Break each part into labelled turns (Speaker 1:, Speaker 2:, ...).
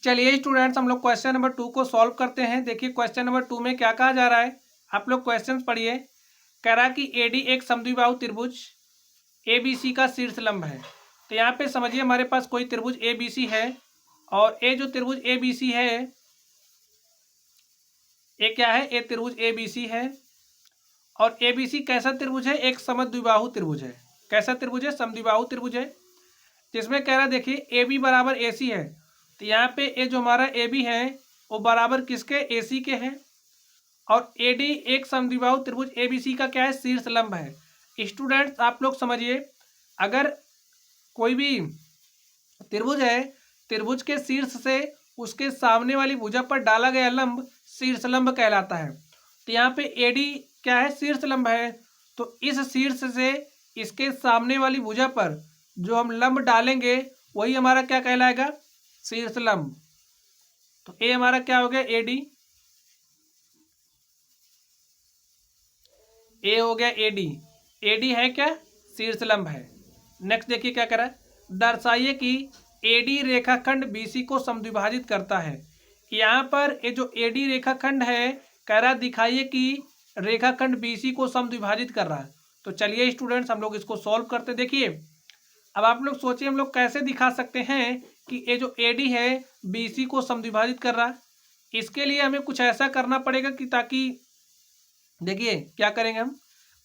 Speaker 1: चलिए स्टूडेंट्स, हम लोग क्वेश्चन नंबर 2 को सॉल्व करते हैं। देखिए क्वेश्चन नंबर 2 में क्या कहा जा रहा है, आप लोग क्वेश्चन पढ़िए। कह रहा है कि एडी एक समद्विबाहु त्रिभुज एबीसी का शीर्ष लंब है। तो यहाँ पे समझिए हमारे पास कोई त्रिभुज एबीसी है, और ये जो त्रिभुज एबीसी है ये क्या है, ये त्रिभुज एबीसी है। और एबीसी कैसा त्रिभुज है, एक समद्विबाहु त्रिभुज है। कैसा त्रिभुज है, समद्विबाहु त्रिभुज है। जिसमें कह रहा है देखिए ए बी बराबर ए सी है। तो यहाँ पे ये जो हमारा ए बी है वो बराबर किसके, ए सी के है। और ए डी एक समद्विबाहु त्रिभुज ए बी सी का क्या है, शीर्ष लंब है। स्टूडेंट्स आप लोग समझिए, अगर कोई भी त्रिभुज है, त्रिभुज के शीर्ष से उसके सामने वाली भुजा पर डाला गया लंब शीर्ष लंब कहलाता है। तो यहाँ पे ए डी क्या है, शीर्ष लंब है। तो इस शीर्ष से इसके सामने वाली भुजा पर जो हम लंब डालेंगे वही हमारा क्या कहलाएगा, शीर्ष लंब। तो ए हमारा क्या हो गया, ए डी, ए हो गया ए डी। ए डी है क्या, शीर्ष लंब है। नेक्स्ट देखिए क्या कह रहा है, दर्शाइए कि ए डी रेखाखंड बीसी को समद्विभाजित करता है। यहाँ पर ये जो ए डी रेखाखंड है, कह रहा दिखाइए कि रेखाखंड बीसी को समद्विभाजित कर रहा है। तो चलिए स्टूडेंट्स हम लोग इसको सॉल्व करते। देखिए अब आप लोग सोचिए हम लोग कैसे दिखा सकते हैं कि ये जो ए डी है बीसी को समद्विभाजित कर रहा है। इसके लिए हमें कुछ ऐसा करना पड़ेगा कि ताकि देखिए क्या करेंगे हम,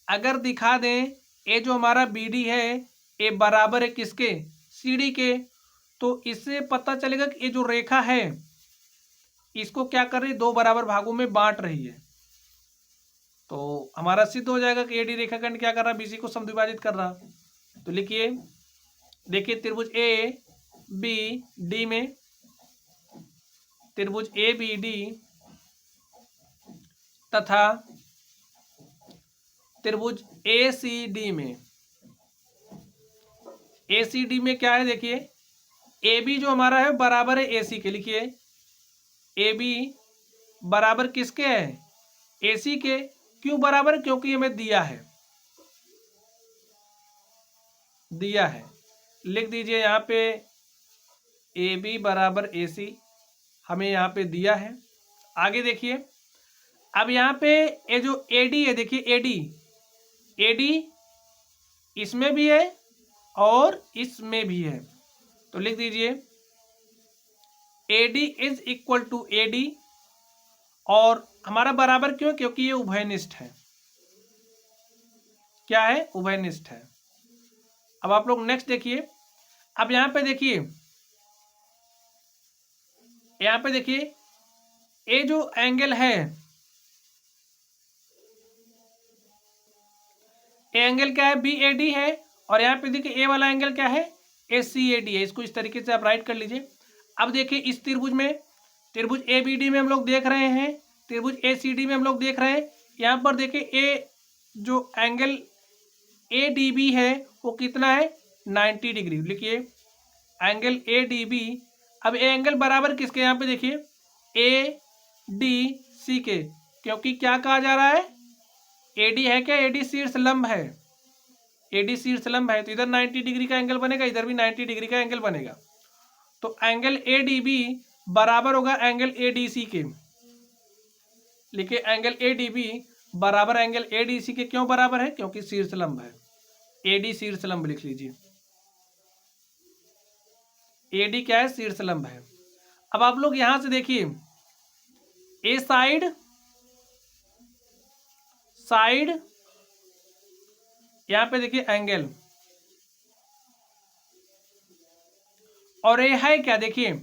Speaker 1: अगर दिखा दें ये जो हमारा बी डी है ये बराबर है किसके, सी डी के, तो इससे पता चलेगा कि ये जो रेखा है इसको क्या कर रही है, दो बराबर भागों में बांट रही है। तो हमारा सिद्ध हो जाएगा कि ए डी रेखाखंड क्या कर रहा है, बीसी को समद्विभाजित कर रहा। तो लिखिए, देखिए त्रिभुज ए बी डी में, त्रिभुज ए बी डी तथा त्रिभुज ए सी डी में, ए सी डी में क्या है, देखिए ए बी जो हमारा है बराबर है ए सी के। लिखिए ए बी बराबर किसके है, ए सी के। क्यों बराबर, क्योंकि हमें दिया है, दिया है। लिख दीजिए यहाँ पे ए बी बराबर ए सी, हमें यहाँ पे दिया है। आगे देखिए, अब यहाँ पे ये जो ए डी है, देखिए ए डी, ए डी इसमें भी है और इसमें भी है। तो लिख दीजिए A D is equal to A D, और हमारा बराबर क्यों, क्योंकि ये उभयनिष्ठ है। क्या है, उभयनिष्ठ है। अब आप लोग नेक्स्ट देखिए, अब यहां पे देखिए, यहां पे देखिए ये जो एंगल है, ए एंगल क्या है, बी ए डी है। और यहाँ पे देखिए ए वाला एंगल क्या है, ए सी ए डी है। इसको इस तरीके से आप राइट कर लीजिए। अब देखिए इस त्रिभुज में, त्रिभुज ए बी डी में हम लोग देख रहे हैं, त्रिभुज ए सी डी में हम लोग देख रहे हैं। यहाँ पर देखिए ए जो एंगल ए डी बी है वो कितना है, 90 डिग्री। लिखिए एंगल ए डी बी। अब ए एंगल बराबर किसके, यहाँ पे देखिए ए डी सी के, क्योंकि क्या कहा जा रहा है, एडी है क्या, एडी शीर्ष लंब है। एडी शीर्ष लंब है तो इधर 90 डिग्री का एंगल बनेगा, इधर भी 90 डिग्री का एंगल बनेगा। तो एंगल ए डी बी बराबर होगा एंगल ए डी सी के। लिखिए एंगल ए डी बी बराबर एंगल ए डी सी के। क्यों बराबर है, क्योंकि शीर्ष लंब है। एडी शीर्ष लंब लिख लीजिए, एडी क्या है, शीर्ष लंब है। अब आप लोग यहां से देखिए ए साइड, साइड, यहां पे देखिए एंगल, और ये है क्या, देखिए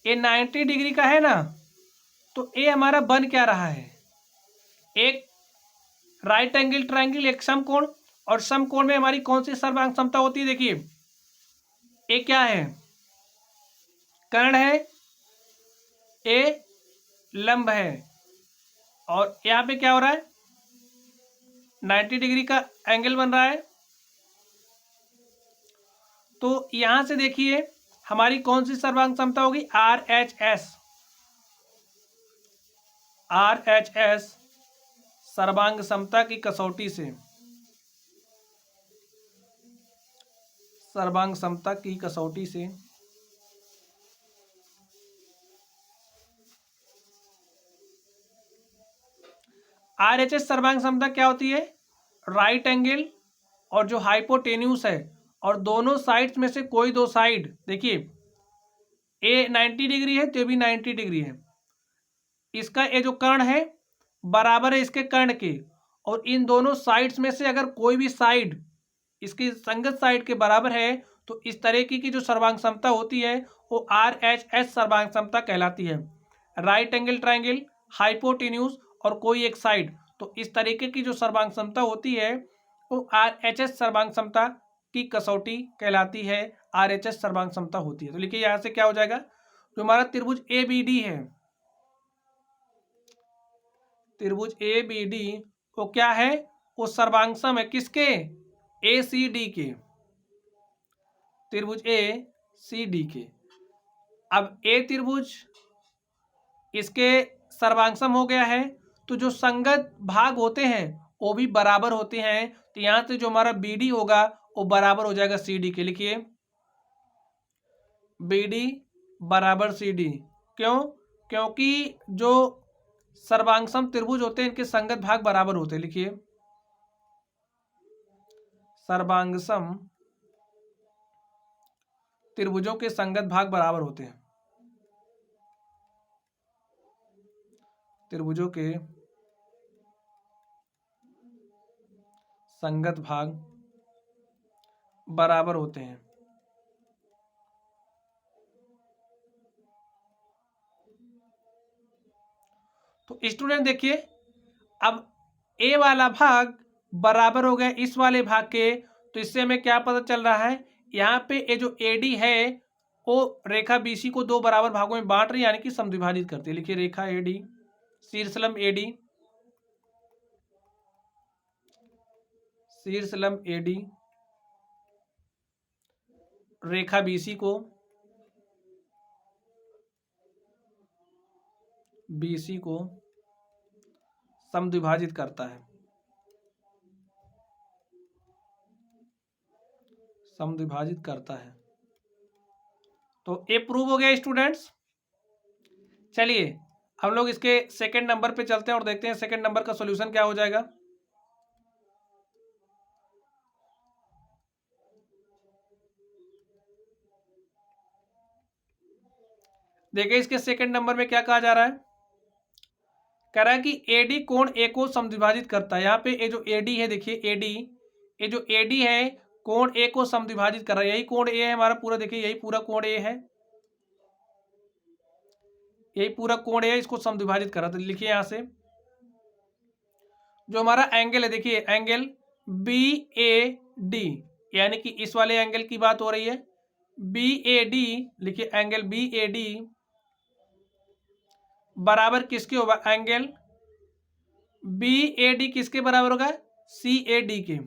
Speaker 1: ये 90 डिग्री का है ना। तो ये हमारा बन क्या रहा है, एक राइट एंगल ट्रायंगल, एक समकोण। और समकोण में हमारी कौन सी सर्वांग समता होती है, देखिए ये क्या है, कर्ण है, ए लंब है। और यहाँ पे क्या हो रहा है, 90 डिग्री का एंगल बन रहा है। तो यहां से देखिए हमारी कौन सी सर्वांग समता होगी, R H S, R H S सर्वांग समता की कसौटी से, सर्वांग समता की कसौटी से RHS सर्वांग क्षमता क्या होती है? राइट एंगल और जो हाइपोटेन्यूस है और दोनों साइड्स में से कोई दो साइड, देखिए ए 90 डिग्री है तो भी 90 डिग्री है, इसका ये जो कर्ण है बराबर है इसके कर्ण के, और इन दोनों साइड्स में से अगर कोई भी साइड इसकी संगत साइड के बराबर है तो इस तरीके की जो सर्वांग क्षमता होती है वो RHS सर्वांग क्षमता कहलाती है। राइट एंगल ट्राइंगल, हाइपोटेन्यूस और कोई एक साइड, तो इस तरीके की जो सर्वांग क्षमता होती है वो RHS सर्वांग क्षमता की कसौटी कहलाती है, RHS सर्वांग क्षमता होती है। तो लिखिए यहां से क्या हो जाएगा, जो हमारा त्रिभुज ABD है, त्रिभुज ABD वो क्या है, वो सर्वांगसम है किसके? ACD के, त्रिभुज ACD के। अब ए त्रिभुज इसके सर्वांगसम हो गया है, तो जो संगत भाग होते हैं वो भी बराबर होते हैं, तो यहां से जो हमारा BD होगा वो बराबर हो जाएगा CD के। लिखिए BD बराबर CD, क्यों? क्योंकि जो सर्वांगसम त्रिभुज होते हैं इनके संगत भाग बराबर होते हैं। लिखिए सर्वांगसम त्रिभुजों के संगत भाग बराबर होते हैं, त्रिभुजों के संगत भाग बराबर होते हैं। तो स्टूडेंट देखिए, अब ए वाला भाग बराबर हो गया इस वाले भाग के, तो इससे हमें क्या पता चल रहा है, यहाँ पे ये जो AD है वो रेखा BC को दो बराबर भागों में बांट रही है, यानी कि समद्विभाजित करती है। लिखिए रेखा AD, शीर्षलंब AD, शीर्षलंब AD रेखा BC को समद्विभाजित करता है, समद्विभाजित करता है। तो ये प्रूव हो गया स्टूडेंट्स। चलिए हम लोग इसके सेकंड नंबर पे चलते हैं और देखते हैं सेकंड नंबर का सॉल्यूशन क्या हो जाएगा। देखिए इसके सेकंड नंबर में क्या कहा जा रहा है, कह रहा है कि AD कोण A को समद्विभाजित करता है। यहाँ पे ये जो AD है, देखिए AD, ये जो AD है कोण A को समद्विभाजित कर रहा है, यही कोण A है हमारा पूरा, देखिए यही पूरा कोण A है, यही पूरा कोण A है, इसको समद्विभाजित कर रहा था। लिखिए यहां से जो हमारा एंगल है, देखिए एंगल BAD, यानी कि इस वाले एंगल की बात हो रही है, BAD, लिखिए एंगल BAD बराबर किसके होगा, एंगल BAD किसके बराबर होगा, CAD के,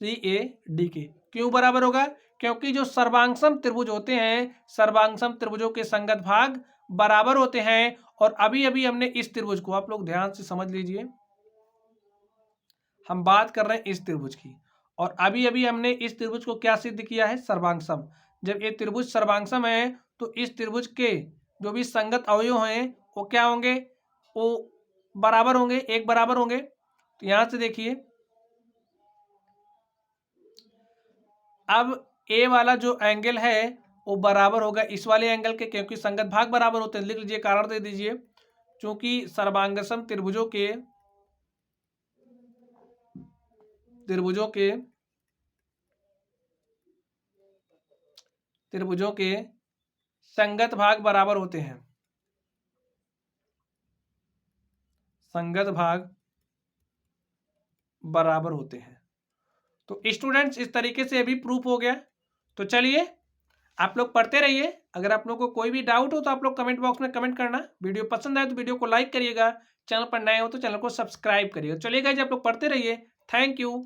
Speaker 1: CAD के। क्यों बराबर होगा, क्योंकि जो सर्वांगसम त्रिभुज होते हैं, सर्वांगसम त्रिभुजों के संगत भाग बराबर होते हैं। और अभी अभी हमने इस त्रिभुज को, आप लोग ध्यान से समझ लीजिए, हम बात कर रहे हैं इस त्रिभुज की, और अभी अभी हमने इस त्रिभुज को क्या सिद्ध किया है, सर्वांगसम। जब ये त्रिभुज सर्वांगसम है तो इस त्रिभुज के जो भी संगत अवयव हैं वो क्या होंगे, वो बराबर होंगे, एक बराबर होंगे। तो यहां से देखिए अब ए वाला जो एंगल है वो बराबर होगा इस वाले एंगल के, क्योंकि संगत भाग बराबर होते हैं। लिख लीजिए, कारण दे दीजिए, क्योंकि सर्वांगसम त्रिभुजों के संगत भाग बराबर होते हैं, संगत भाग बराबर होते हैं। तो स्टूडेंट्स इस तरीके से अभी प्रूफ हो गया। तो चलिए आप लोग पढ़ते रहिए, अगर आप लोग को कोई भी डाउट हो तो आप लोग कमेंट बॉक्स में कमेंट करना। वीडियो पसंद आए तो वीडियो को लाइक करिएगा, चैनल पर नए हो तो चैनल को सब्सक्राइब करिएगा। चलिए गाइस आप लोग पढ़ते रहिए, थैंक यू।